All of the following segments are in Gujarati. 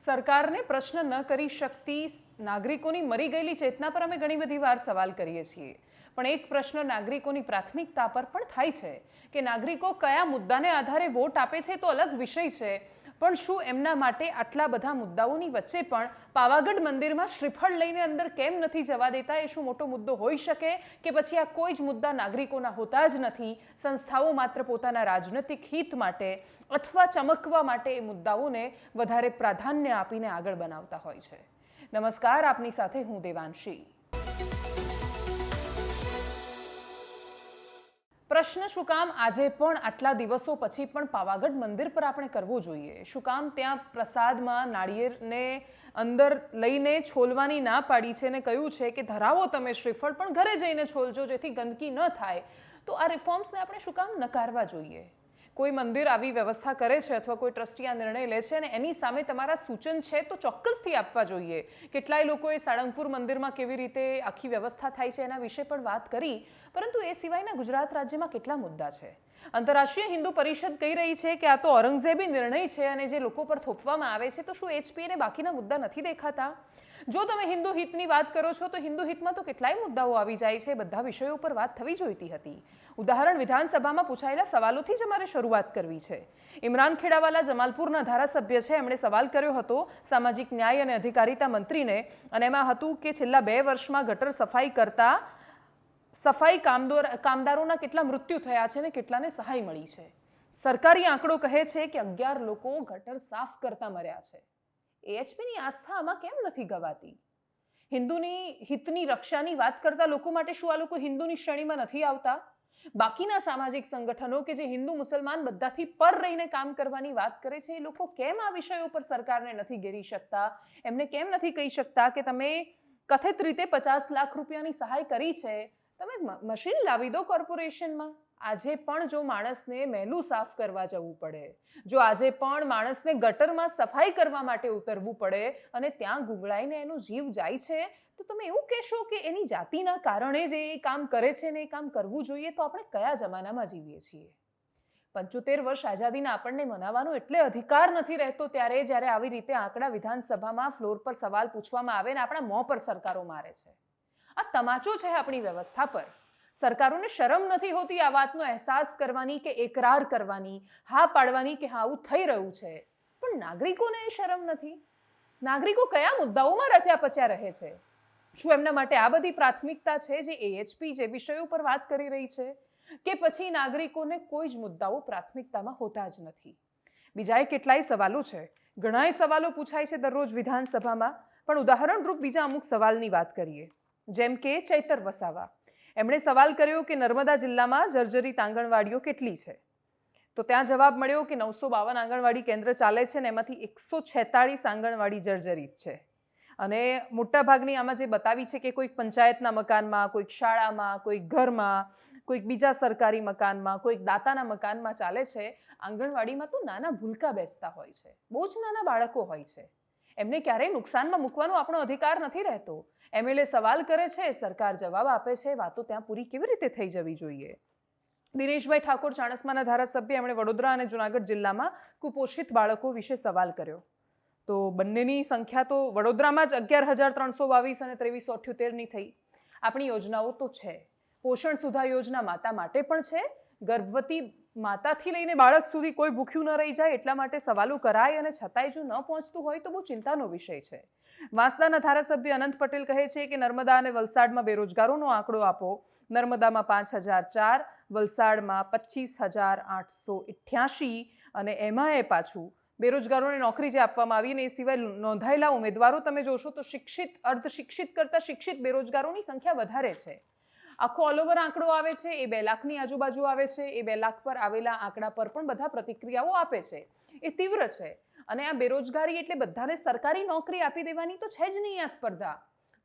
સરકારને પ્રશ્ન ન કરી શકતી નાગરિકોની મરી ગયેલી ચેતના પર અમે ઘણી બધી વાર સવાલ કરીએ છીએ, પણ એક પ્રશ્ન નાગરિકોની પ્રાથમિકતા પર પણ થાય છે કે નાગરિકો કયા મુદ્દાને આધારે વોટ આપે છે તો અલગ વિષય છે, પણ શું એમના માટે આટલા બધા મુદ્દાઓની વચ્ચે પણ પાવાગઢ મંદિરમાં શ્રીફળ લઈને અંદર કેમ નથી જવા દેતા? એ શું મોટો મુદ્દો હોઈ શકે કે પછી આ કોઈ જ મુદ્દા નાગરિકોના હોતા જ નથી? સંસ્થાઓ માત્ર પોતાના રાજનૈતિક હિત માટે અથવા ચમકવા માટે એ મુદ્દાઓને વધારે પ્રાધાન્ય આપીને આગળ બનાવતા હોય છે. નમસ્કાર, આપની સાથે હું દેવાંશી. પ્રશ્ન શું કામ આજે પણ આટલા દિવસો પછી પણ પાવાગઢ મંદિર પર આપણે કરવો જોઈએ? શું કામ ત્યાં પ્રસાદમાં નાળિયેરને અંદર લઈને છોલવાની ના પાડી છે ને કહ્યું છે કે ધરાવો તમે શ્રીફળ પણ ઘરે જઈને છોલજો જેથી ગંદકી ન થાય? તો આ રિફોર્મ્સને આપણે શું કામ નકારવા જોઈએ? કોઈ મંદિર આવી વ્યવસ્થા કરે છે અથવા કોઈ ટ્રસ્ટી આ નિર્ણય લે છે અને એની સામે તમારા સૂચન છે તો ચોક્કસથી આપવા જોઈએ. કેટલાય લોકોએ સાળંગપુર મંદિરમાં કેવી રીતે આખી વ્યવસ્થા થાય છે એના વિશે પણ વાત કરી, પરંતુ એ સિવાયના ગુજરાત રાજ્યમાં કેટલા મુદ્દા છે. આંતરરાષ્ટ્રીય હિન્દુ પરિષદ કહી રહી છે કે આ તો ઔરંગઝેબી નિર્ણય છે અને જે લોકો પર થોપવામાં આવે છે, તો શું એચપીને બાકીના મુદ્દા નથી દેખાતા? જો તમે હિન્દુ હિતની વાત કરો છો તો હિન્દુ હિતમાં તો કેટલાય મુદ્દાઓ આવી જાય છે. બધા વિષયો પર વાત થવી જોઈતી હતી. ઉદાહરણ વિધાનસભામાં પૂછાયેલા સવાલોથી જ અમારે શરૂઆત કરવી છે. ઇમરાન ખેડાવાલા જમાલપુરના ધારાસભ્ય છે, એમણે સવાલ કર્યો હતો સામાજિક ન્યાય અને અધિકારિતા મંત્રીને, અને એમાં હતું કે છેલ્લા 2 વર્ષમાં ગટર સફાઈ કરતા સફાઈ કામદારોના કેટલા મૃત્યુ થયા છે અને કેટલાને સહાય મળી છે. સરકારી આંકડો કહે છે કે 11 લોકો ગટર સાફ કરતા મર્યા છે. એએચપીની આસ્થા આમાં કેમ નથી ગવાતી? હિન્દુની હિતની રક્ષાની વાત કરતા લોકો માટે શું આ લોકો હિન્દુની શ્રેણીમાં નથી આવતા? બાકીના સામાજિક સંગઠનો કે જે હિન્દુ મુસલમાન બધાથી પર રહીને કામ કરવાની વાત કરે છે, એ લોકો કેમ આ વિષયો પર સરકારને નથી ઘેરી શકતા? એમને કેમ નથી કહી શકતા કે તમે કથિત રીતે 50 લાખ રૂપિયાની સહાય કરી છે, તમે મશીન લાવી દો કોર્પોરેશનમાં? આજે પણ જો માણસને મહેલું સાફ કરવા જવું પડે, જો આજે પણ માણસને ગટરમાં સફાઈ કરવા માટે ઉતરવું પડે અને ત્યાં ગુંગળાઈને એનો જીવ જાય છે, તો તમે એવું કહેશો કે એની જાતિના કારણે જે એ કામ કરે છે ને એ કામ કરવું જોઈએ? તો આપણે કયા જમાનામાં જીવીએ છીએ? 75 વર્ષ આઝાદીના આપણને મનાવવાનો એટલે અધિકાર નથી રહેતો ત્યારે જ્યારે આવી રીતે આંકડા વિધાનસભામાં ફ્લોર પર સવાલ પૂછવામાં આવે ને આપણા મોં પર સરકારો મારે છે. આ તમાચો છે આપણી વ્યવસ્થા પર. સરકારોને શરમ નથી હોતી આ વાતનો અહેસાસ કરવાની કે એકરાર કરવાની, હા પાડવાની કે હા આવું થઈ રહ્યું છે, પણ નાગરિકોને એ શરમ નથી? નાગરિકો કયા મુદ્દાઓમાં રચ્યા પચ્યા રહે છે? શું એમના માટે આ બધી પ્રાથમિકતા છે જે એએચપી જે વિષયો પર વાત કરી રહી છે, કે પછી નાગરિકોને કોઈ જ મુદ્દાઓ પ્રાથમિકતામાં હોતા જ નથી? બીજા કેટલાય સવાલો છે, ઘણાય સવાલો પૂછાય છે દરરોજ વિધાનસભામાં, પણ ઉદાહરણરૂપ બીજા અમુક સવાલની વાત કરીએ. જેમ કે ચૈતર વસાવા, એમણે સવાલ કર્યો કે નર્મદા જિલ્લામાં જર્જરિત આંગણવાડીઓ કેટલી છે? તો ત્યાં જવાબ મળ્યો કે 952 આંગણવાડી કેન્દ્ર ચાલે છે ને એમાંથી 146 આંગણવાડી જર્જરિત છે. અને મોટાભાગની આમાં જે બતાવી છે કે કોઈક પંચાયતના મકાનમાં, કોઈક શાળામાં, કોઈક ઘરમાં, કોઈક બીજા સરકારી મકાનમાં, કોઈક દાતાના મકાનમાં ચાલે છે. આંગણવાડીમાં તો નાના ભૂલકા બેસતા હોય છે, બહુ જ નાના બાળકો હોય છે. એમને ક્યારેય નુકસાનમાં મૂકવાનો આપણો અધિકાર નથી રહેતો. એમએલએ સવાલ કરે છે, સરકાર જવાબ આપે છે, વાતો ત્યાં પૂરી કેવી રીતે થઈ જવી જોઈએ? દિનેશભાઈ ઠાકોર ચાણસ્માના ધારાસભ્ય, એમણે વડોદરા અને જુનાગઢ જિલ્લામાં કુપોષિત બાળકો વિશે સવાલ કર્યો. તો બંનેની સંખ્યા તો વડોદરામાં જ 11,322 અને 2378ની થઈ. આપણી યોજનાઓ તો છે. પોષણ સુધા યોજના માતા માટે પણ છે. ગર્ભવતી માતાથી લઈને બાળક સુધી કોઈ ભૂખ્યું ન રહી જાય એટલા માટે સવાલો કરાય, અને છતાંય જો ન પહોંચતું હોય તો બહુ ચિંતાનો વિષય છે. વાંસદાના ધારાસભ્ય અનંત પટેલ કહે છે કે નર્મદા અને વલસાડમાં બેરોજગારોનો આંકડો આપો. નર્મદામાં 5,004, વલસાડમાં 25,888, અને એમાં એ પાછું બેરોજગારોને નોકરી જે આપવામાં આવી ને એ સિવાય નોંધાયેલા ઉમેદવારો તમે જોશો તો શિક્ષિત, અર્ધશિક્ષિત કરતાં શિક્ષિત બેરોજગારોની સંખ્યા વધારે છે. આખો ઓલ ઓવર આંકડો આવે છે, એ 2 લાખની આજુબાજુ આવે છે. એ 2 લાખ પર આવેલા આંકડા પર પણ બધા પ્રતિક્રિયાઓ આપે છે. એ તીવ્ર છે. અને આ બેરોજગારી એટલે બધાને સરકારી નોકરી આપી દેવાની તો છે જ નહીં આ સ્પર્ધા.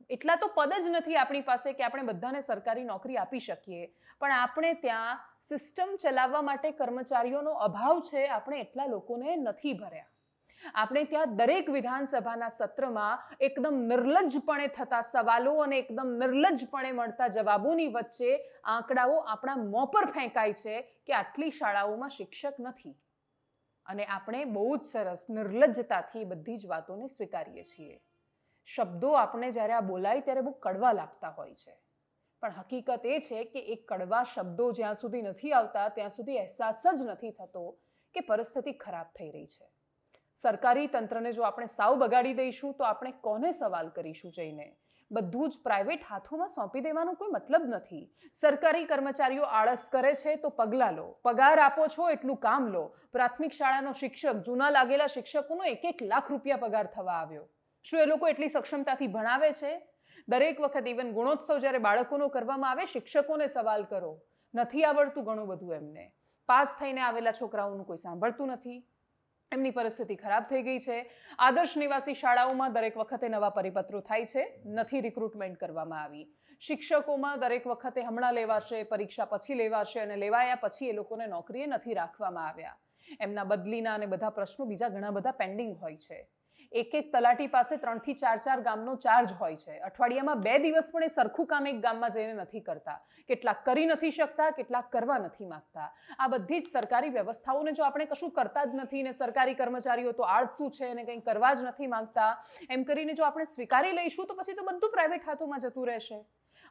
એટલા તો પદ જ નથી આપણી પાસે કે આપણે બધાને સરકારી નોકરી આપી શકીએ. પણ આપણે ત્યાં સિસ્ટમ ચલાવવા માટે કર્મચારીઓનો અભાવ છે, આપણે એટલા લોકોને નથી ભર્યા. આપણે ત્યાં દરેક વિધાનસભાના સત્રમાં એકદમ નિર્લજ્જપણે થતા સવાલો અને એકદમ નિર્લજ્જપણે મળતા જવાબોની વચ્ચે આંકડાઓ આપણા મોં પર ફેંકાય છે કે આટલી શાળાઓમાં શિક્ષક નથી, અને આપણે બહુ જ સરસ નિર્લજ્જતાથી બધી જ વાતોને સ્વીકારીએ છીએ. શબ્દો આપણે જ્યારે આ બોલાય ત્યારે બહુ કડવા લાગતા હોય છે, પણ હકીકત એ છે કે એ કડવા શબ્દો જ્યાં સુધી નથી આવતા ત્યાં સુધી અહેસાસ જ નથી થતો કે પરિસ્થિતિ ખરાબ થઈ રહી છે. સરકારી તંત્રને જો આપણે સાવ બગાડી દઈશું તો આપણે કોને સવાલ કરીશું જઈને? બધું જ પ્રાઇવેટ હાથોમાં સોંપી દેવાનો કોઈ મતલબ નથી. સરકારી કર્મચારીઓ આળસ કરે છે તો પગલાં લો, પગાર આપો છો એટલું કામ લો. પ્રાથમિક શાળાનો શિક્ષક, જૂના લાગેલા શિક્ષકોનો 1-1 લાખ રૂપિયા પગાર થવા આવ્યો. શું એ લોકો એટલી સક્ષમતાથી ભણાવે છે? દરેક વખત ઇવન ગુણોત્સવ જ્યારે બાળકોનો કરવામાં આવે, શિક્ષકોને સવાલ કરો. નથી આવડતું ઘણું બધું એમને. પાસ થઈને આવેલા છોકરાઓનું કોઈ સાંભળતું નથી. એમની પરિસ્થિતિ ખરાબ થઈ ગઈ છે. આદર્શ નિવાસી શાળાઓમાં દરેક વખતે નવા પરિપત્રો થાય છે, નથી રિક્રુટમેન્ટ કરવામાં આવી. શિક્ષકોમાં દરેક વખતે હમણાં લેવાશે, પરીક્ષા પછી લેવાશે, અને લેવાયા પછી એ લોકોને નોકરીએ નથી રાખવામાં આવ્યા. એમના બદલીના અને બધા પ્રશ્નો બીજા ઘણા બધા પેન્ડિંગ હોય છે. એક તલાટી પાસે 3 થી 4 ગામનો ચાર્જ હોય છે. અઠવાડિયામાં 2 દિવસ પણ એ સરખું કામ એક ગામમાં જઈને નથી કરતા. કેટલાક કરી નથી શકતા, કેટલાક કરવા નથી માંગતા. આ બધી જ સરકારી વ્યવસ્થાઓને જો આપણે કશું કરતા જ નથી ને સરકારી કર્મચારીઓ તો આળસુ છે અને કંઈ કરવા જ નથી માંગતા, એમ કરીને જો આપણે સ્વીકારી લઈશું તો પછી તો બધું પ્રાઇવેટ હાથોમાં જતું રહેશે.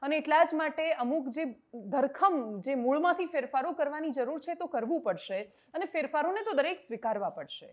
અને એટલા જ માટે અમુક જે ધરખમ જે મૂળમાંથી ફેરફારો કરવાની જરૂર છે તો કરવું પડશે, અને ફેરફારોને તો દરેક સ્વીકારવા પડશે.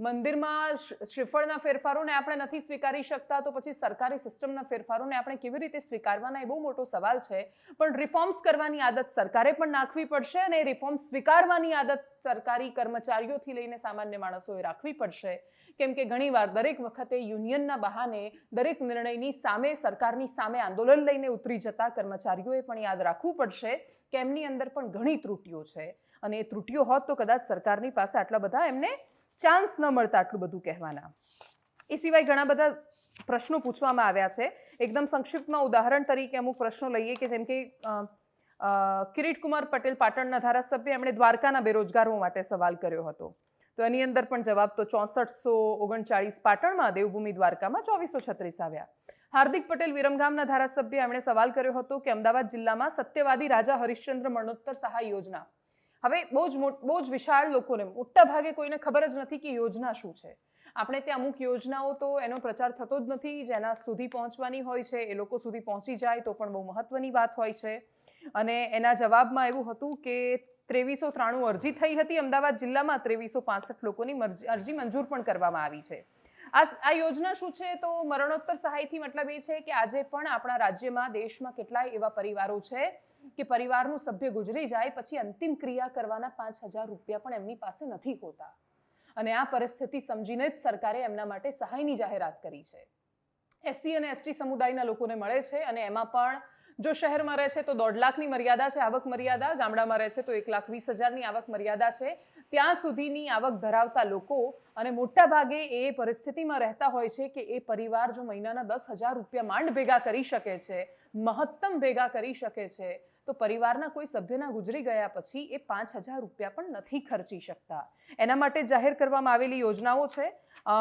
મંદિરમાં શ્રીફળના ફેરફારોને આપણે નથી સ્વીકારી શકતા તો પછી સરકારી સિસ્ટમના ફેરફારોને આપણે કેવી રીતે સ્વીકારવાના, એ બહુ મોટો સવાલ છે. પણ રિફોર્મ્સ કરવાની આદત સરકારે પણ નાખવી પડશે, અને રિફોર્મ્સ સ્વીકારવાની આદત સરકારી કર્મચારીઓથી લઈને સામાન્ય માણસોએ રાખવી પડશે. કેમ કે ઘણીવાર દરેક વખતે યુનિયનના બહાને દરેક નિર્ણયની સામે, સરકારની સામે આંદોલન લઈને ઉતરી જતા કર્મચારીઓએ પણ યાદ રાખવું પડશે કે એમની અંદર પણ ઘણી ત્રુટિઓ છે, અને એ ત્રુટિઓ હોત તો કદાચ સરકારની પાસે આટલા બધા એમને ચાન્સ ન મળતા આટલું બધું કહેવાના. એ સિવાય ઘણા બધા પ્રશ્નો પૂછવામાં આવ્યા છે. એકદમ સંક્ષિપ્તમાં ઉદાહરણ તરીકે અમુક પ્રશ્નો લઈએ કે જેમ કે કિરીટકુમાર પટેલ, પાટણના ધારાસભ્ય, એમણે દ્વારકાના બેરોજગારો માટે સવાલ કર્યો હતો. તો એની અંદર પણ જવાબ તો 6439 પાટણમાં, દેવભૂમિ દ્વારકામાં 2436 આવ્યા. હાર્દિક પટેલ, વિરમગામના ધારાસભ્ય, એમણે સવાલ કર્યો હતો કે અમદાવાદ જિલ્લામાં સત્યવાદી રાજા હરિશ્ચંદ્ર મરણોત્તર સહાય યોજના. હવે બહુ જ વિશાળ લોકોને, મોટા ભાગે કોઈને ખબર જ નથી કે યોજના શું છે. આપણે ત્યાં અમુક યોજનાઓ તો એનો પ્રચાર થતો જ નથી, જેના સુધી પહોંચવાની હોય છે એ લોકો સુધી પહોંચી જાય તો પણ બહુ મહત્વની વાત હોય છે. અને એના જવાબમાં એવું હતું કે 2393 અરજી થઈ હતી અમદાવાદ જિલ્લામાં, 2365 લોકોની અરજી મંજૂર પણ કરવામાં આવી છે. આ યોજના શું છે? તો મરણોત્તર સહાયથી મતલબ એ છે કે આજે પણ આપણા રાજ્યમાં, દેશમાં કેટલાય એવા પરિવારો છે કે પરિવારનું સભ્ય ગુજરી જાય પછી અંતિમ ક્રિયા કરવાના 5000 રૂપિયા પણ એમની પાસે નથી હોતા. અને આ પરિસ્થિતિ સમજીને જ સરકારે એમના માટે સહાયની જાહેરાત કરી છે. એસસી અને એસટી સમુદાયના લોકોને મળે છે, અને એમાં પણ જો શહેરમાં રહે છે તો 1.5 લાખની મર્યાદા છે આવક મર્યાદા, ગામડામાં રહે છે તો 1,20,000ની આવક મર્યાદા છે. ત્યાં સુધીની આવક ધરાવતા લોકો, અને મોટા ભાગે એ પરિસ્થિતિમાં રહેતા હોય છે કે એ પરિવાર જો મહિનાના 10,000 રૂપિયા માંડ ભેગા કરી શકે છે, મહત્તમ ભેગા કરી શકે છે, તો પરિવારના કોઈ સભ્યના ગુજરી ગયા પછી એ 5,000 રૂપિયા પણ નથી ખર્ચી શકતા. એના માટે જાહેર કરવામાં આવેલી યોજનાઓ છે.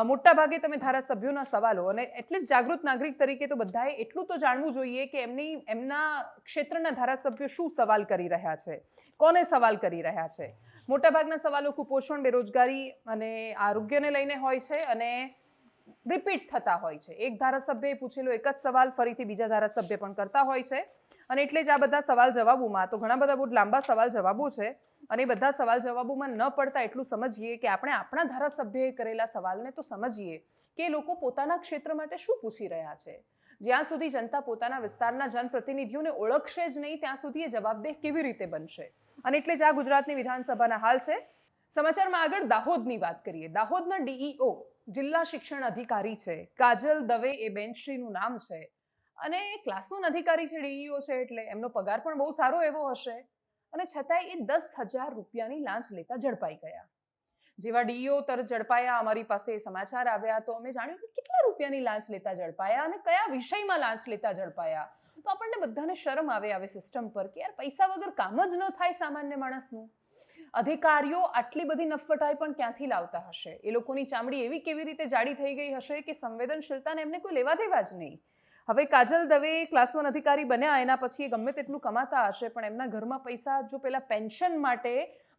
મોટા ભાગે તમે ધારાસભ્યોના સવાલો, અને એટલીસ્ટ જાગૃત નાગરિક તરીકે તો બધાએ એટલું તો જાણવું જોઈએ કે એમના ક્ષેત્રના ધારાસભ્યો શું સવાલ કરી રહ્યા છે, કોને સવાલ કરી રહ્યા છે. મોટાભાગના સવાલો કુપોષણ, બેરોજગારી અને આરોગ્યને લઈને હોય છે, અને રિપીટ થતા હોય છે. એક ધારાસભ્યએ પૂછેલો એક જ સવાલ ફરીથી બીજા ધારાસભ્ય પણ કરતા હોય છે. અને એટલે જ આ બધા સવાલ જવાબોમાં તો ઘણા બધા બહુ લાંબા સવાલ જવાબો છે, અને એ બધા સવાલ જવાબોમાં ન પડતા એટલું સમજીએ કે આપણે આપણા ધારાસભ્યએ કરેલા સવાલને તો સમજીએ કે લોકો પોતાના ક્ષેત્ર માટે શું પૂછી રહ્યા છે. જ્યાં સુધી જનતા પોતાના વિસ્તારના જનપ્રતિનિધિઓને ઓળખશે જ નહીં ત્યાં સુધી એ જવાબદેહ કેવી રીતે બનશે. અને એટલે જ આ ગુજરાતની વિધાનસભાના હાલ છે. સમાચારમાં આગળ દાહોદની વાત કરીએ. દાહોદના ડીઈઓ, જિલ્લા શિક્ષણ અધિકારી છે, કાજલ દવે એ બેનશ્રીનું નામ છે, અને ક્લાસ 1 અધિકારી છે, ડીઈઓ છે, એટલે એમનો પગાર પણ બહુ સારો એવો હશે, અને છતાંય એ 10,000 રૂપિયાની લાંચ લેતા ઝડપાઈ ગયા. જેવા ડીઈઓ તરત ઝડપાયા, અમારી પાસે સમાચાર આવ્યા તો અમે જાણ્યું કે કેટલા રૂપિયાની લાંચ લેતા ઝડપાયા અને કયા વિષયમાં લાંચ લેતા ઝડપાયા. તો આપણને બધાને શરમ આવે આવી સિસ્ટમ પર કે યાર પૈસા વગર કામ જ ન થાય સામાન્ય માણસનું. અધિકારીઓ આટલી બધી નફટાઈ પણ ક્યાંથી લાવતા હશે? એ લોકોની ચામડી એવી કેવી રીતે જાડી થઈ ગઈ હશે કે સંવેદનશીલતાને એમને કોઈ લેવા દેવા જ નહીં. હવે કાજલ દવે ક્લાસ 1 અધિકારી બન્યા, એના પછી એ ગમે તેટલું કમાતા હશે, પણ એમના ઘરમાં પૈસા જો પેલા પેન્શન માટે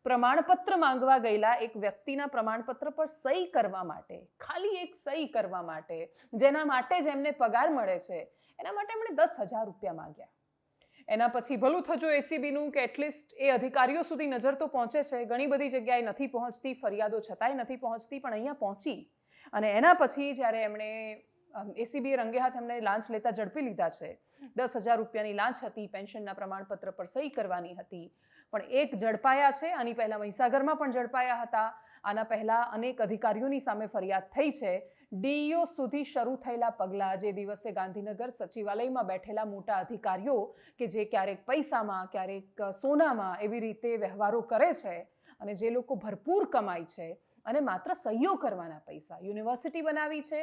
પ્રમાણપત્ર માંગવા ગયેલા એક વ્યક્તિના પ્રમાણપત્ર પર સહી કરવા માટે, ખાલી એક સહી કરવા માટે, જેના માટે જ એમને પગાર મળે છે, એના માટે એમણે 10,000 રૂપિયા માંગ્યા. એના પછી ભલું થજો એસીબીનું કે એટલીસ્ટ એ અધિકારીઓ સુધી નજર તો પહોંચે છે. ઘણી બધી જગ્યાએ નથી પહોંચતી, ફરિયાદો છતાંય નથી પહોંચતી, પણ અહીંયા પહોંચી. અને એના પછી જ્યારે એમણે એસીબીએ રંગે હાથ એમને લાંચ લેતા ઝડપી લીધા છે. 10,000 રૂપિયાની લાંચ હતી, પેન્શનના પ્રમાણપત્ર પર સહી કરવાની હતી. પણ એક ઝડપાયા છે. આની પહેલાં મહીસાગરમાં પણ ઝડપાયા હતા. આના પહેલાં અનેક અધિકારીઓની સામે ફરિયાદ થઈ છે. ડીઈઓ સુધી શરૂ થયેલા પગલાં, જે દિવસે ગાંધીનગર સચિવાલયમાં બેઠેલા મોટા અધિકારીઓ કે જે ક્યારેક પૈસામાં, ક્યારેક સોનામાં એવી રીતે વ્યવહારો કરે છે, અને જે લોકો ભરપૂર કમાય છે અને માત્ર સહીઓ કરવાના પૈસા, યુનિવર્સિટી બનાવી છે,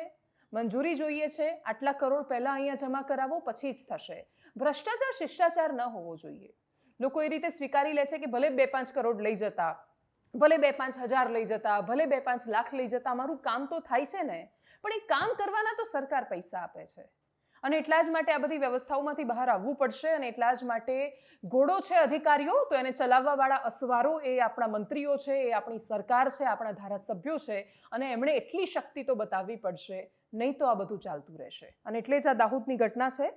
મંજૂરી જોઈએ છે, આટલા કરોડ પહેલાં અહીંયા જમા કરાવો, પછી જ થશે. ભ્રષ્ટાચાર શિષ્ટાચાર ન હોવો જોઈએ. લોકો એ રીતે સ્વીકારી લે છે કે ભલે 2-5 કરોડ લઈ જતા, ભલે 2-5 હજાર લઈ જતા, ભલે 2-5 લાખ લઈ જતા, અમારું કામ તો થાય છે ને. પણ એ કામ કરવાના તો સરકાર પૈસા આપે છે, અને એટલા જ માટે આ બધી વ્યવસ્થાઓમાંથી બહાર આવવું પડશે. અને એટલા જ માટે ઘોડો છે અધિકારીઓ, તો એને ચલાવવાવાળા અસવારો એ આપણા મંત્રીઓ છે, એ આપણી સરકાર છે, આપણા ધારાસભ્યો છે, અને એમણે એટલી શક્તિ તો બતાવવી પડશે, નહીં તો આ બધું ચાલતું રહેશે. અને એટલે જ આ દાહોદની ઘટના છે.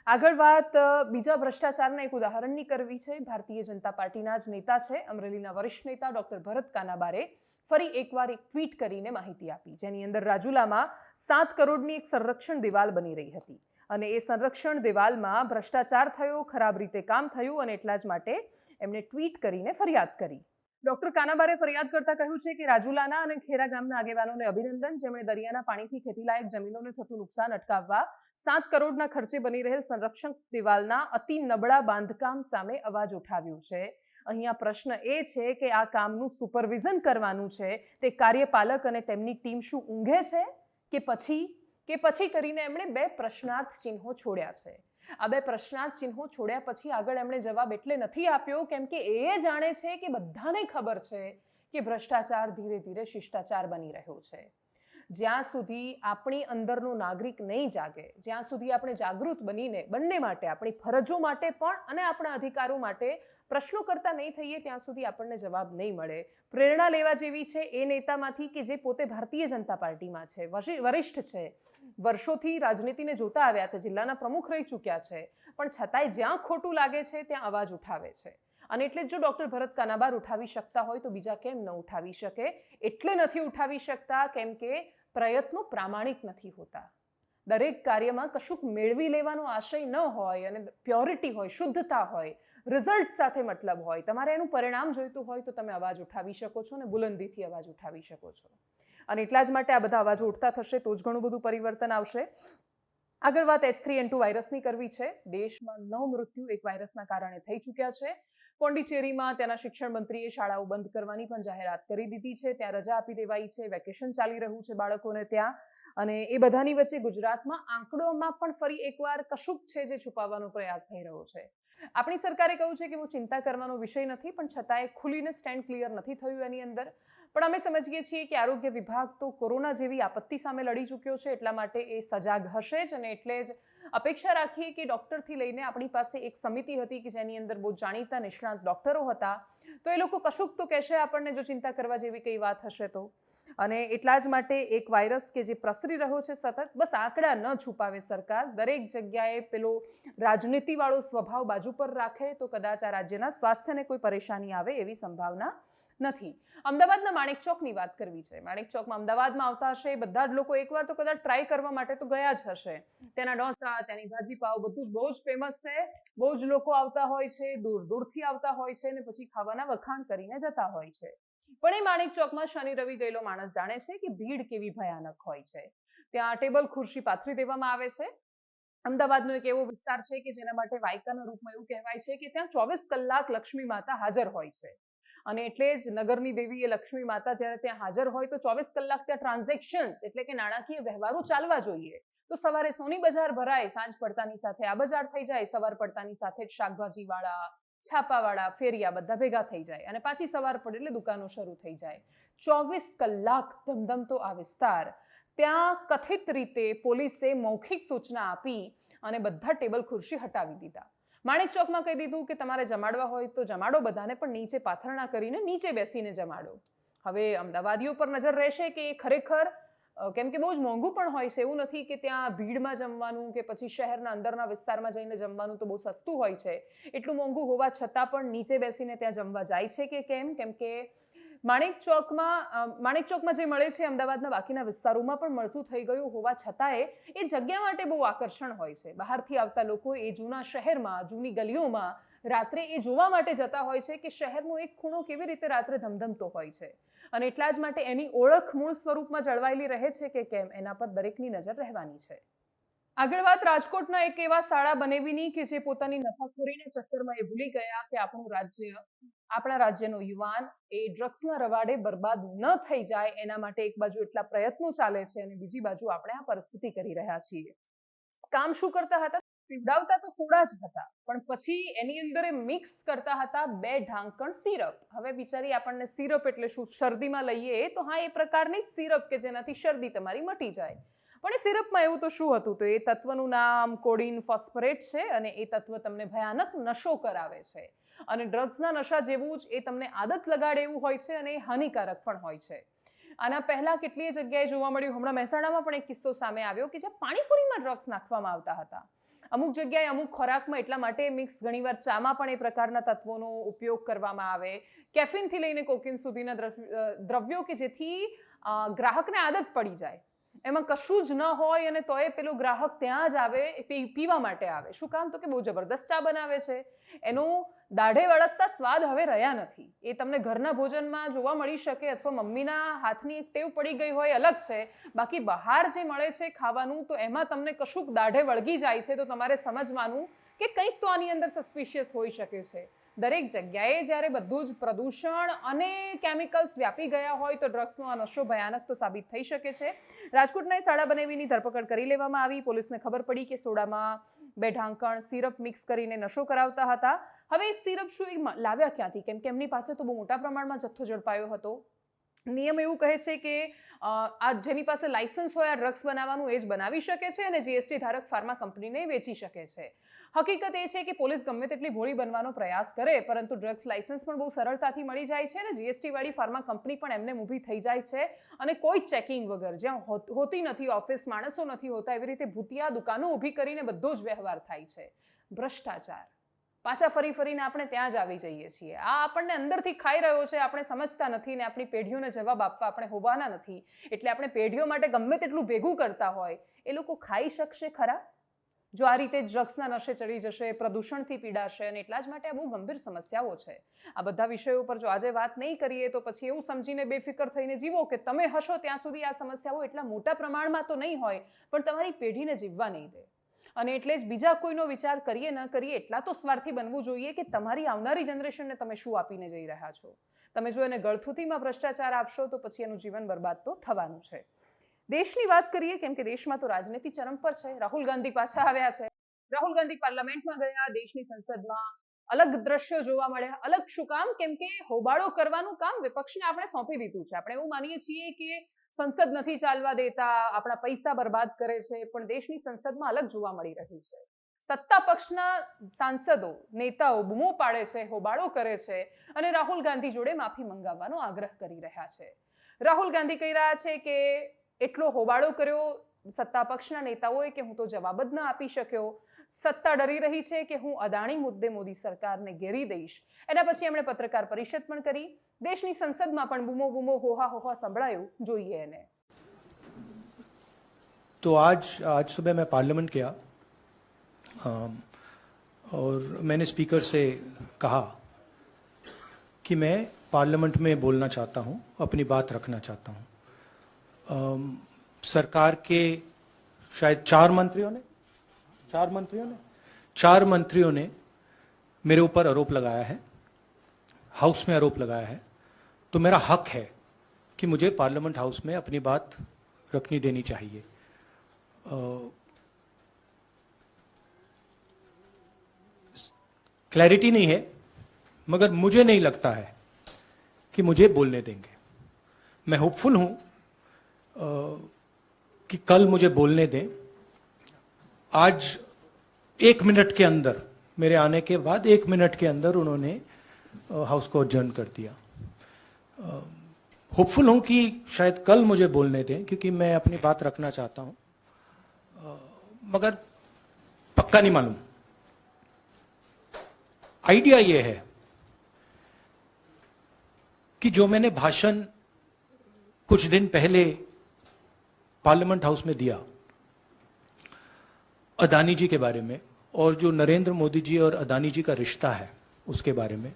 આગળ વાત બીજા ભ્રષ્ટાચારના એક ઉદાહરણની કરવી છે. ભારતીય જનતા પાર્ટીના જ નેતા છે, અમરેલીના વરિષ્ઠ નેતા ડૉક્ટર ભરત કાનાબારે ફરી એકવાર એક ટ્વીટ કરીને માહિતી આપી, જેની અંદર રાજુલામાં 7 કરોડની એક સંરક્ષણ દિવાલ બની રહી હતી, અને એ સંરક્ષણ દિવાલમાં ભ્રષ્ટાચાર થયો, ખરાબ રીતે કામ થયું, અને એટલા જ માટે એમણે ટ્વીટ કરીને ફરિયાદ કરી. ડૉક્ટર કાનાબારે ફરિયાદ કરતા કહ્યું છે કે રાજુલાના અને ખેરા ગામના આગેવાનોને અભિનંદન, જેમણે દરિયાના પાણીથી ખેતીલાયક જમીનોને થતું નુકસાન અટકાવવા 7 કરોડના ખર્ચે બની રહેલ સંરક્ષણ દિવાલના અતિ નબળા બાંધકામ સામે અવાજ ઉઠાવ્યો છે. અહીંયા પ્રશ્ન એ છે કે આ કામનું સુપરવિઝન કરવાનું છે તે કાર્યપાલક અને તેમની ટીમ શું ઊંઘે છે કે પછી કરીને એમણે 2 પ્રશ્નાર્થ ચિહ્નો છોડ્યા છે. આ 2 પ્રશ્નાર્થ ચિહ્નો છોડ્યા પછી આગળ એમણે જવાબ એટલે નથી આપ્યો કેમ કે એ જાણે છે કે બધાને ખબર છે કે ભ્રષ્ટાચાર ધીરે ધીરે શિષ્ટાચાર બની રહ્યો છે. જ્યાં સુધી આપણી અંદરનો નાગરિક નહીં જાગે, જ્યાં સુધી આપણે જાગૃત બનીને બંને માટે, આપણી ફરજો માટે પણ અને આપણા અધિકારો માટે પ્રશ્નો કરતા નહીં થઈએ, ત્યાં સુધી આપણને જવાબ નહીં મળે. પ્રેરણા લેવા જેવી છે એ નેતામાંથી કે જે પોતે ભારતીય જનતા પાર્ટીમાં છે, વરિષ્ઠ છે, વર્ષોથી રાજનીતિને જોતા આવ્યા છે, જિલ્લાના પ્રમુખ રહી ચૂક્યા છે, પણ છતાંય જ્યાં ખોટું લાગે છે ત્યાં અવાજ ઉઠાવે છે. અને એટલે જો ડૉક્ટર ભરત કાનાબાર ઉઠાવી શકતા હોય તો બીજા કેમ ન ઉઠાવી શકે? એટલે નથી ઉઠાવી શકતા કેમ કે પ્રયત્નો પ્રામાણિક નથી હોતા. દરેક કાર્યમાં કશુંક મેળવી લેવાનો આશય ન હોય અને પ્યોરિટી હોય, શુદ્ધતા હોય, રિઝલ્ટ સાથે મતલબ હોય, તમારે એનું પરિણામ જોઈતું હોય તો તમે અવાજ ઉઠાવી શકો છો અને બુલંદીથી અવાજ ઉઠાવી શકો છો. અને એટલા જ માટે આ બધા અવાજો ઉઠતા થશે તો જ ઘણું બધું પરિવર્તન આવશે. આગળ વાત H3N2 વાયરસની કરવી છે. દેશમાં 9 મૃત્યુ એક વાયરસના કારણે થઈ ચૂક્યા છે. પોંડિચેરીમાં ત્યાંના શિક્ષણ મંત્રીએ શાળાઓ બંધ કરવાની પણ જાહેરાત કરી દીધી છે. ત્યાં રજા આપી દેવાઈ છે, વેકેશન ચાલી રહ્યું છે બાળકોને ત્યાં. અને એ બધાની વચ્ચે ગુજરાતમાં આંકડોમાં પણ ફરી એકવાર કશુંક છે જે છુપાવવાનો પ્રયાસ થઈ રહ્યો છે. આપણી સરકારે કહ્યું છે કે બહુ ચિંતા કરવાનો વિષય નથી, પણ છતાંય ખુલીને સ્ટેન્ડ ક્લિયર નથી થયું એની અંદર. પણ અમે સમજીએ છીએ કે આરોગ્ય વિભાગ તો કોરોના જેવી આપત્તિ સામે લડી ચૂક્યો છે, એટલા માટે એ સજાગ હશે જ. અને એટલે જ અપેક્ષા રાખીએ કે ડૉક્ટરથી લઈને આપણી પાસે એક સમિતિ હતી કે જેની અંદર બહુ જાણીતા નિષ્ણાત ડૉક્ટરો હતા, તો એ લોકો કશુંક તો કહેશે આપણને જો ચિંતા કરવા જેવી કઈ વાત હશે તો. અને એટલા જ માટે એક વાયરસ કે જે પ્રસરી રહ્યો છે સતત, બસ આંકડા ન છુપાવે સરકાર, દરેક જગ્યાએ પેલો રાજનીતિવાળો સ્વભાવ બાજુ પર રાખે તો કદાચ આ રાજ્યના સ્વાસ્થ્યને કોઈ પરેશાની આવે એવી સંભાવના નથી. અમદાવાદના માણેક ચોકની વાત કરવી છે. માણેક ચોકમાં અમદાવાદમાં આવતા હશે બધા જ લોકો એકવાર તો કદાચ ટ્રાય કરવા માટે તો ગયા જ હશે. તેના ઢોસા, તેની ભાજીપાવ બધું જ બહુ જ ફેમસ છે. બહુ જ લોકો આવતા હોય છે, દૂર દૂરથી આવતા હોય છે અને પછી ખાવાના વખાણ કરીને જતા હોય છે. પણ એ માણેક ચોકમાં શનિ રવિ ગયેલો માણસ જાણે છે કે ભીડ કેવી ભયાનક હોય છે. ત્યાં ટેબલ ખુરશી પાથરી દેવામાં આવે છે. અમદાવાદનો એક એવો વિસ્તાર છે કે જેના માટે વાયકાના રૂપમાં એવું કહેવાય છે કે ત્યાં 24 કલાક લક્ષ્મી માતા હાજર હોય છે. અને એટલે જ નગરની દેવી એ લક્ષ્મી માતા જ્યારે ત્યાં હાજર હોય તો 24 કલાક ત્યાં ટ્રાન્ઝેક્શન્સ એટલે કે નાણાકીય વ્યવહારો ચાલવા જોઈએ. તો સવારે સોની બજાર ભરાય, સાંજ પડતાની સાથે આ બજાર થઈ જાય, સવાર પડતાની સાથે જ શાકભાજીવાળા, છાપાવાળા, ફેરિયા બધા ભેગા થઈ જાય અને પાછી સવાર પડે એટલે દુકાનો શરૂ થઈ જાય. 24 કલાક ધમધમતો આ વિસ્તાર. ત્યાં કથિત રીતે પોલીસે મૌખિક સૂચના આપી અને બધા ટેબલ ખુરશી હટાવી દીધા. માણેક ચોકમાં કહી દીધું કે તમારે જમાડવા હોય તો જમાડો બધાને, પણ નીચે પાથરણા કરીને નીચે બેસીને જમાડો. હવે અમદાવાદીઓ પર નજર રહેશે કે ખરેખર, કેમ કે બહુ જ મોંઘું પણ હોય છે, એવું નથી કે ત્યાં ભીડમાં જમવાનું કે પછી શહેરના અંદરના વિસ્તારમાં જઈને જમવાનું તો બહુ સસ્તું હોય છે. એટલું મોંઘું હોવા છતાં પણ નીચે બેસીને ત્યાં જમવા જાય છે કે કેમ? કેમ કે માણેક ચોકમાં જે મળે છે અમદાવાદના બાકીના વિસ્તારોમાં પણ મળતું થઈ ગયું હોવા છતાંય એ જગ્યા માટે બહુ આકર્ષણ હોય છે. બહારથી આવતા લોકો એ જૂના શહેરમાં, જૂની ગલીઓમાં રાત્રે એ જોવા માટે જતા હોય છે કે શહેરનો એક ખૂણો કેવી રીતે રાત્રે ધમધમતો હોય છે, અને એટલા જ માટે એની ઓળખ મૂળ સ્વરૂપમાં જળવાયેલી રહે છે કે કેમ, એના પર દરેકની નજર રહેવાની છે. આગળ વાત રાજકોટના એક એવા શાળા બનેવીની કે જે પોતાની નફાખોરીના ચક્કરમાં એ ભૂલી ગયા કે આપણા રાજ્યનો યુવાન એ ડ્રગ્સના રવાડે બરબાદ ન થઈ જાય એના માટે એક બાજુ એટલા પ્રયત્નો ચાલે છે અને બીજી બાજુ આપણે આ પરિસ્થિતિ કરી રહ્યા છીએ. કામ શું કરતા હતા? પીવડાવતા તો સોડા જ હતા, પણ પછી એની અંદર મિક્સ કરતા હતા 2 ઢાંકણ સિરપ. હવે વિચારી આપણને સિરપ એટલે શું? શરદીમાં લઈએ તો હા, એ પ્રકારની જ સિરપ કે જેનાથી શરદી તમારી મટી જાય. પણ એ સિરપમાં એવું તો શું હતું? તો એ તત્વનું નામ કોડીન ફોસ્ફરેટ છે અને એ તત્વ તમને ભયાનક નશો કરાવે છે, અને ડ્રગ્સના નશા જેવું જ એ તમને આદત લગાડે એવું હોય છે અને એ હાનિકારક પણ હોય છે. આના પહેલા કેટલીય જગ્યાએ જોવા મળ્યું. હમણાં મહેસાણામાં પણ એક કિસ્સો સામે આવ્યો કે જ્યાં પાણીપુરીમાં ડ્રગ્સ નાખવામાં આવતા હતા. અમુક જગ્યાએ અમુક ખોરાકમાં એટલા માટે મિક્સ, ઘણીવાર ચામાં પણ એ પ્રકારના તત્વોનો ઉપયોગ કરવામાં આવે, કેફીનથી લઈને કોકીન સુધીના દ્રવ્યો કે જેથી ગ્રાહકને આદત પડી જાય. એમાં કશું જ ન હોય અને તોય પેલો ગ્રાહક ત્યાં જ આવે, પીવા માટે આવે. શું કામ? તો કે બહુ જબરદસ્ત ચા બનાવે છે. એનો દાઢે વળગતા સ્વાદ હવે રહ્યા નથી. એ તમને ઘરના ભોજનમાં જોવા મળી શકે અથવા મમ્મીના હાથની એક ટેવ પડી ગઈ હોય, અલગ છે. બાકી બહાર જે મળે છે ખાવાનું, તો એમાં તમને કશુંક દાઢે વળગી જાય છે તો તમારે સમજવાનું કે કંઈક તો આની અંદર સસ્પિશિયસ હોઈ શકે છે. દરેક જગ્યાએ જ્યારે બધું જ પ્રદૂષણ અને કેમિકલ્સ વ્યાપી ગયા હોય તો ડ્રગ્સનો આ નશો ભયાનક તો સાબિત થઈ શકે છે. રાજકોટના શાળા બનેવીની ધરપકડ કરી લેવામાં આવી. પોલીસને ખબર પડી કે સોડામાં 2 ઢાંકણ સિરપ મિક્સ કરીને નશો કરાવતા હતા. હવે એ સિરપ શું એ લાવ્યા ક્યાંથી? કેમ કે એમની પાસે તો બહુ મોટા પ્રમાણમાં જથ્થો ઝડપાયો હતો. નિયમ એવું કહે છે કે આ જેની પાસે લાયસન્સ હોય આ ડ્રગ્સ બનાવવાનું એ જ બનાવી શકે છે અને જીએસટી ધારક ફાર્મા કંપનીને વેચી શકે છે. હકીકત એ છે કે પોલીસ ગમે તેટલી ભોળી બનવાનો પ્રયાસ કરે, પરંતુ ડ્રગ્સ લાયસન્સ પણ બહુ સરળતાથી મળી જાય છે અને જીએસટી વાળી ફાર્મા કંપની પણ એમને ઊભી થઈ જાય છે અને કોઈ ચેકિંગ વગર, જ્યાં હોતી નથી ઓફિસ, માણસો નથી હોતા, એવી રીતે ભૂતિયા દુકાનો ઊભી કરીને બધો જ વ્યવહાર થાય છે. ભ્રષ્ટાચાર. પાછા ફરીને આપણે ત્યાં જ આવી જઈએ છીએ. આ આપણને અંદરથી ખાઈ રહ્યો છે, આપણે સમજતા નથી ને આપણી પેઢીઓને જવાબ આપવા આપણે હોવાના નથી. એટલે આપણે પેઢીઓ માટે ગમે તેટલું ભેગું કરતા હોય, એ લોકો ખાઈ શકશે ખરા? જો આ રીતે જ ડ્રગ્સના નશે ચડી જશે, પ્રદૂષણથી પીડાશે, અને એટલા જ માટે આ બહુ ગંભીર સમસ્યાઓ છે. આ બધા વિષયો પર જો આજે વાત નહીં કરીએ તો પછી એવું સમજીને બેફિકર થઈને જીવો કે તમે હશો ત્યાં સુધી આ સમસ્યાઓ એટલા મોટા પ્રમાણમાં તો નહીં હોય, પણ તમારી પેઢીને જીવવા નહીં દે. અને એટલે જ બીજા કોઈનો વિચાર કરીએ ન કરીએ એટલા તો સ્વાર્થી બનવું જોઈએ કે તમારી આવનારી જનરેશનને તમે શું આપીને જઈ રહ્યા છો. તમે જો એને ગળથૂથીમાં ભ્રષ્ટાચાર આપશો તો પછી એનું જીવન બરબાદ તો થવાનું છે. દેશની વાત કરીએ, કેમ કે દેશમાં તો રાજનીતિ ચરમ પર છે. રાહુલ ગાંધી પાછા આવ્યા છે. રાહુલ ગાંધી પાર્લામેન્ટમાં ગયા, દેશની સંસદમાં અલગ દ્રશ્યો જોવા મળ્યા. અલગ શું કામ? કેમ કે હોબાળો કરવાનું કામ વિપક્ષને આપણે સોંપી દીધું છે. આપણે એવું માનીએ છીએ કે સંસદ નથી ચાલવા દેતા, આપણા પૈસા બરબાદ કરે છે, પણ દેશની સંસદમાં અલગ જોવા મળી રહ્યું છે. સત્તા પક્ષના સાંસદો, નેતાઓ બૂમો પાડે છે, હોબાળો કરે છે અને રાહુલ ગાંધી જોડે માફી મંગાવવાનો આગ્રહ કરી રહ્યા છે. રાહુલ ગાંધી કહી રહ્યા છે કે એટલો હોબાળો કર્યો સત્તા પક્ષના નેતાઓએ કે હું તો જવાબ જ ન આપી શક્યો. સત્તા ડરી રહી છે કે હું અદાણી મુદ્દે મોદી સરકારને ઘેરી દઈશ. એના પછી એમણે પત્રકાર પરિષદ પણ કરી. દેશની સંસદમાં પણ બૂમો હોહા સંભળાયું. જોઈએ એને. तो आज सुबह मैं पार्लियामेंट गया और मैंने स्पीकर से कहा कि मैं पार्लियामेंट में बोलना चाहता हूं, अपनी बात रखना चाहता हूं. सरकार के शायद चार मंत्रियों ने मेरे ऊपर आरोप लगाया है, हाउस में आरोप लगाया है. तो मेरा हक है कि मुझे पार्लियामेंट हाउस में अपनी बात रखनी देनी चाहिए. क्लैरिटी नहीं है, मगर मुझे नहीं लगता है कि मुझे बोलने देंगे. मैं होपफुल हूं कि कल मुझे बोलने दें. आज 1 मिनट के अंदर मेरे आने के बाद 1 मिनट के अंदर उन्होंने हाउस को अडजर्न कर दिया। होपफुल हूं कि शायद कल मुझे बोलने दें, क्योंकि मैं अपनी बात रखना चाहता हूं, मगर पक्का नहीं मालूम। आइडिया यह है कि जो मैंने भाषण कुछ दिन पहले पार्लियामेंट हाउस में दिया अदानी जी के बारे में, और जो नरेंद्र मोदी जी और अदानी जी का रिश्ता है उसके बारे में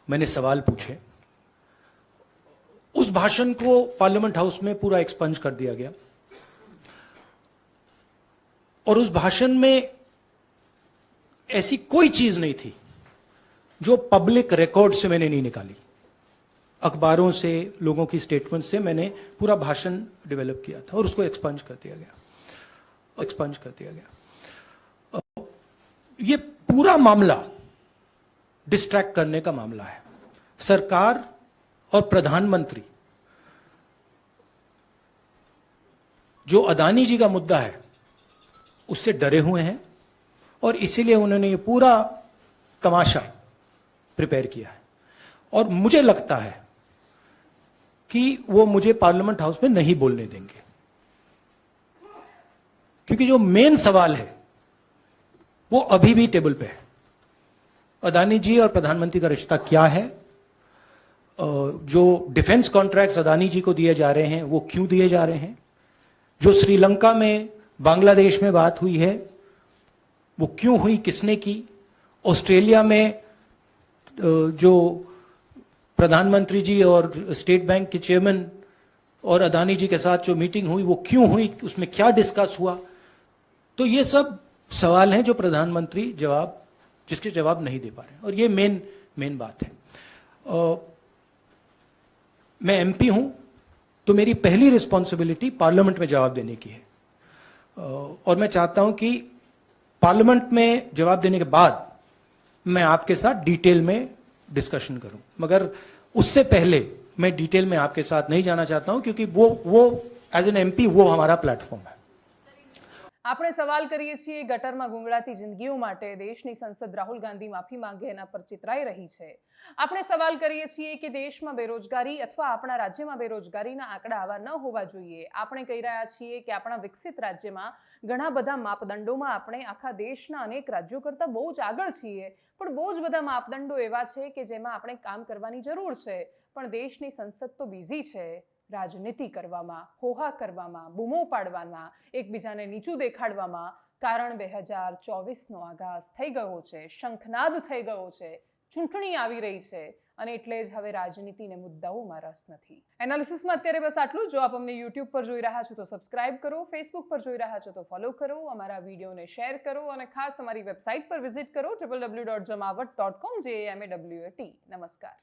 मैंने सवाल पूछे, उस भाषण को पार्लियामेंट हाउस में पूरा एक्सपंज कर दिया गया। और उस भाषण में ऐसी कोई चीज नहीं थी जो पब्लिक रिकॉर्ड से मैंने नहीं निकाली। अखबारों से, लोगों की स्टेटमेंट से मैंने पूरा भाषण डेवलप किया था और उसको एक्सपंज कर दिया गया। ये पूरा मामला डिस्ट्रैक्ट करने का मामला है। सरकार और प्रधानमंत्री जो अदानी जी का मुद्दा है उससे डरे हुए हैं और इसीलिए उन्होंने ये पूरा तमाशा प्रिपेयर किया है। और मुझे लगता है कि वो मुझे पार्लियामेंट हाउस में नहीं बोलने देंगे, क्योंकि जो मेन सवाल है वो अभी भी टेबल पे है। अदानी जी और प्रधानमंत्री का रिश्ता क्या है? जो डिफेंस कॉन्ट्रैक्ट्स अदानी जी को दिए जा रहे हैं वो क्यों दिए जा रहे हैं? जो श्रीलंका में, बांग्लादेश में बात हुई है वो क्यों हुई, किसने की? ऑस्ट्रेलिया में जो प्रधानमंत्री जी और स्टेट बैंक के चेयरमैन और अदानी जी के साथ जो मीटिंग हुई वो क्यों हुई, उसमें क्या डिस्कस हुआ? तो ये सब सवाल हैं जो प्रधानमंत्री जिसके जवाब नहीं दे पा रहे हैं, और ये मेन बात है। मैं एमपी हूं तो मेरी पहली रिस्पॉन्सिबिलिटी पार्लियामेंट में जवाब देने की है, और मैं चाहता हूं कि पार्लियामेंट में जवाब देने के बाद मैं आपके साथ डिटेल में डिस्कशन करूं, मगर उससे पहले मैं डिटेल में आपके साथ नहीं जाना चाहता हूं, क्योंकि वो एज एन एमपी वो हमारा प्लेटफॉर्म है। આપણે સવાલ કરીએ છીએ ગટરમાં ગુંગળાતી જિંદગીઓ માટે દેશની સંસદ રાહુલ ગાંધી માફી માંગે એના પર ચિતરાઈ રહી છે। આપણે સવાલ કરીએ છીએ કે દેશમાં બેરોજગારી અથવા આપણા રાજ્યમાં બેરોજગારીના આંકડા આવા ન હોવા જોઈએ। આપણે કહી રહ્યા છીએ કે આપણા વિકસિત રાજ્યમાં ઘણા બધા માપદંડોમાં આપણે આખા દેશના અનેક રાજ્યો કરતાં બહુ જ આગળ છીએ, પણ બહુ જ બધા માપદંડો એવા છે કે જેમાં આપણે કામ કરવાની જરૂર છે, પણ દેશની સંસદ તો બિઝી છે રાજનીતિ કરવામાં, હોહા કરવામાં, બૂમો પાડવામાં, એકબીજાને નીચું દેખાડવામાં। કારણ 2024નો આગાઝ થઈ ગયો છે, શંખનાદ થઈ ગયો છે, ચૂંટણી આવી રહી છે અને એટલે જ હવે રાજનીતિને મુદ્દાઓમાં રસ નથી। એનાલિસિસમાં અત્યારે બસ આટલું। જો આપ અમને યુટ્યુબ પર જોઈ રહ્યા છો તો સબસ્ક્રાઇબ કરો, ફેસબુક પર જોઈ રહ્યા છો તો ફોલો કરો, અમારા વિડીયોને શેર કરો અને ખાસ અમારી વેબસાઇટ પર વિઝિટ કરો www.jamawat.com. JAMAWAT। નમસ્કાર।